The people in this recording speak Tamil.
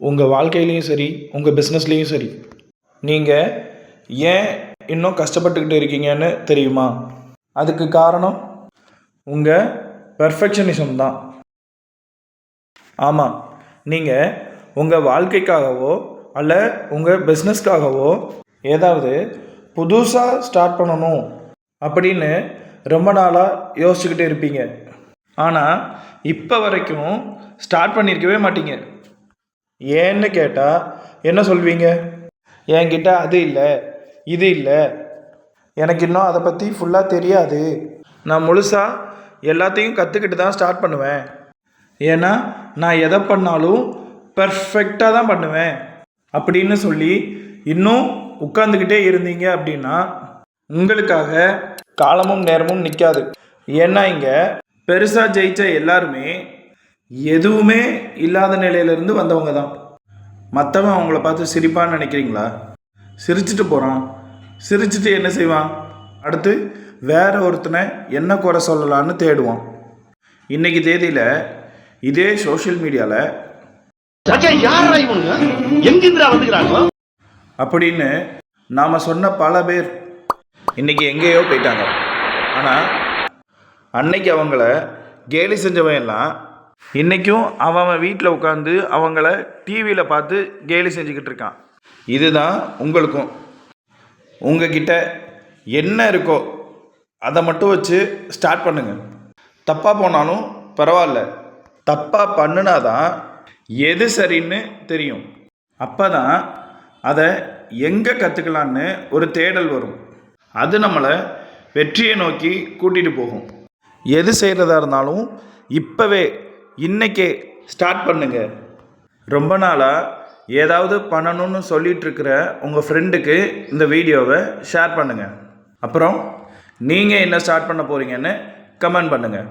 உங்கள் வாழ்க்கையிலையும் சரி, உங்கள் பிஸ்னஸ்லேயும் சரி, நீங்கள் ஏன் இன்னும் கஷ்டப்பட்டுக்கிட்டு இருக்கீங்கன்னு தெரியுமா? அதுக்கு காரணம் உங்கள் பெர்ஃபெக்ஷனிசம் தான். ஆமாம், நீங்கள் உங்கள் வாழ்க்கைக்காகவோ அல்ல உங்கள் பிஸ்னஸ்க்காகவோ ஏதாவது புதுசாக ஸ்டார்ட் பண்ணணும் அப்படின்னு ரொம்ப நாளாக யோசிச்சுக்கிட்டே இருப்பீங்க. ஆனால் இப்போ வரைக்கும் ஸ்டார்ட் பண்ணியிருக்கவே மாட்டீங்க. ஏன்னு கேட்டால் என்ன சொல்வீங்க? என்கிட்ட அது இல்லை, இது இல்லை, எனக்கு இன்னும் அதை பற்றி ஃபுல்லாக தெரியாது, நான் முழுசாக எல்லாத்தையும் கற்றுக்கிட்டு தான் ஸ்டார்ட் பண்ணுவேன், ஏன்னா நான் எதை பண்ணாலும் பர்ஃபெக்டாக தான் பண்ணுவேன் அப்படின்னு சொல்லி இன்னும் உட்காந்துக்கிட்டே இருந்தீங்க அப்படின்னா உங்களுக்காக காலமும் நேரமும் நிற்காது. ஏன்னா இங்கே பெருசாக ஜெயித்த எல்லாருமே எதுவுமே இல்லாத நிலையிலேருந்து வந்தவங்க தான். மற்றவன் அவங்கள பார்த்து சிரிப்பான்னு நினைக்கிறீங்களா? சிரிச்சுட்டு போகிறான். சிரிச்சுட்டு என்ன செய்வான்? அடுத்து வேற ஒருத்தனை என்ன குறை சொல்லலான்னு தேடுவான். இன்னைக்கு தேதியில் இதே சோஷியல் மீடியாவில் அப்படின்னு நாம் சொன்ன பல பேர் இன்னைக்கு எங்கேயோ போயிட்டாங்க. ஆனால் அன்னைக்கு அவங்கள கேலி செஞ்சவன் எல்லாம் இன்றைக்கும் அவன் வீட்டில் உட்காந்து அவங்கள டிவியில் பார்த்து கேலி செஞ்சுக்கிட்டு இருக்கான். இதுதான் உங்களுக்கும். உங்ககிட்ட என்ன இருக்கோ அதை மட்டும் வச்சு ஸ்டார்ட் பண்ணுங்கள். தப்பாக போனாலும் பரவாயில்ல, தப்பாக பண்ணினாதான் எது சரின்னு தெரியும். அப்போ தான் அதை எங்கே கற்றுக்கலான்னு ஒரு தேடல் வரும். அது நம்மளை வெற்றியை நோக்கி கூட்டிகிட்டு போகும். எது செய்கிறதா இருந்தாலும் இப்போவே இன்றைக்கே ஸ்டார்ட் பண்ணுங்க. ரொம்ப நாளாக ஏதாவது பண்ணணும்னு சொல்லிகிட்டு இருக்கிற உங்கள் ஃப்ரெண்டுக்கு இந்த வீடியோவை ஷேர் பண்ணுங்கள். அப்புறம் நீங்கள் என்ன ஸ்டார்ட் பண்ண போகிறீங்கன்னு கமெண்ட் பண்ணுங்கள்.